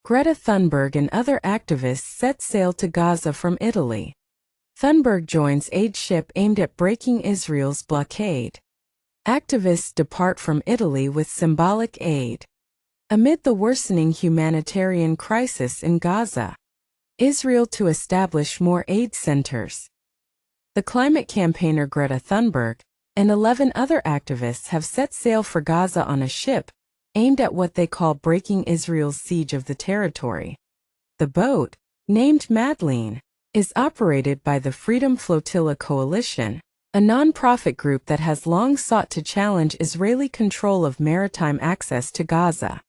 Greta Thunberg and other activists set sail to Gaza from Italy. Thunberg joins aid ship aimed at breaking Israel's blockade. Activists depart from Italy with symbolic aid. Amid the worsening humanitarian crisis in Gaza, Israel to establish more aid centers. The climate campaigner Greta Thunberg and 11 other activists have set sail for Gaza on a ship aimed at what they call breaking Israel's siege of the territory. The boat, named Madleen, is operated by the Freedom Flotilla Coalition, a non-profit group that has long sought to challenge Israeli control of maritime access to Gaza.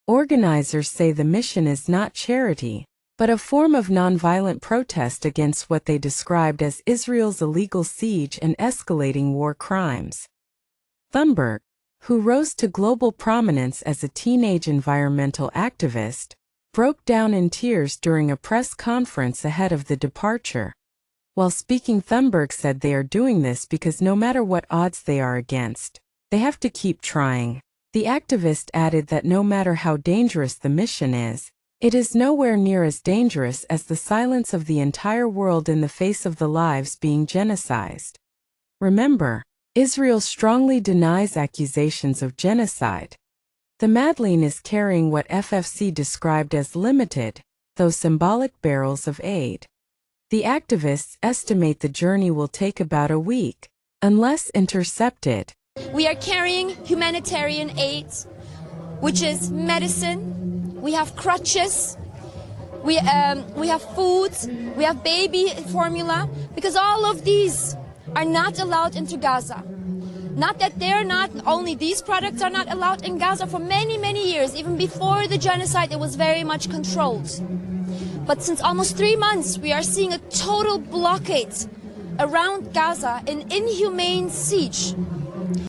Organizers say the mission is not charity, but a form of nonviolent protest against what they described as Israel's illegal siege and escalating war crimes. Thunberg, who rose to global prominence as a teenage environmental activist, broke down in tears during a press conference ahead of the departure. While speaking, Thunberg said they are doing this because no matter what odds they are against, they have to keep trying. The activist added that no matter how dangerous the mission is, it is nowhere near as dangerous as the silence of the entire world in the face of the lives being genocided. Remember, Israel strongly denies accusations of genocide. The Madleen is carrying what FFC described as limited, though symbolic barrels of aid. The activists estimate the journey will take about a week, unless intercepted. We are carrying humanitarian aid, which is medicine, we have crutches, we have food, we have baby formula, because all of these are not allowed into Gaza. Not that they're not, only these products are not allowed in Gaza for many, many years. Even before the genocide, it was very much controlled. But since almost 3 months, we are seeing a total blockade around Gaza, an inhumane siege.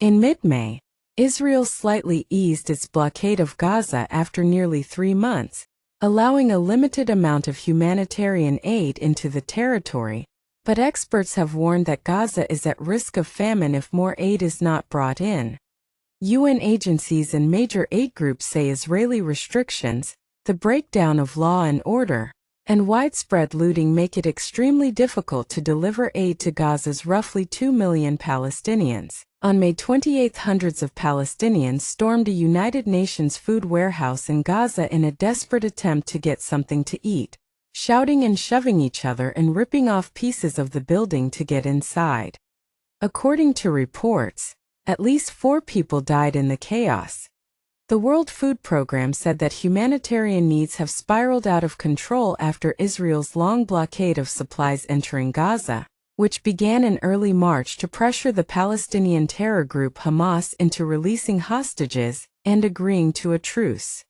In mid-May, Israel slightly eased its blockade of Gaza after nearly 3 months, allowing a limited amount of humanitarian aid into the territory. But experts have warned that Gaza is at risk of famine if more aid is not brought in. UN agencies and major aid groups say Israeli restrictions, the breakdown of law and order, and widespread looting make it extremely difficult to deliver aid to Gaza's roughly 2 million Palestinians. On May 28, hundreds of Palestinians stormed a United Nations food warehouse in Gaza in a desperate attempt to get something to eat, shouting and shoving each other and ripping off pieces of the building to get inside. According to reports, at least 4 people died in the chaos. The World Food Programme said that humanitarian needs have spiraled out of control after Israel's long blockade of supplies entering Gaza, which began in early March to pressure the Palestinian terror group Hamas into releasing hostages and agreeing to a truce.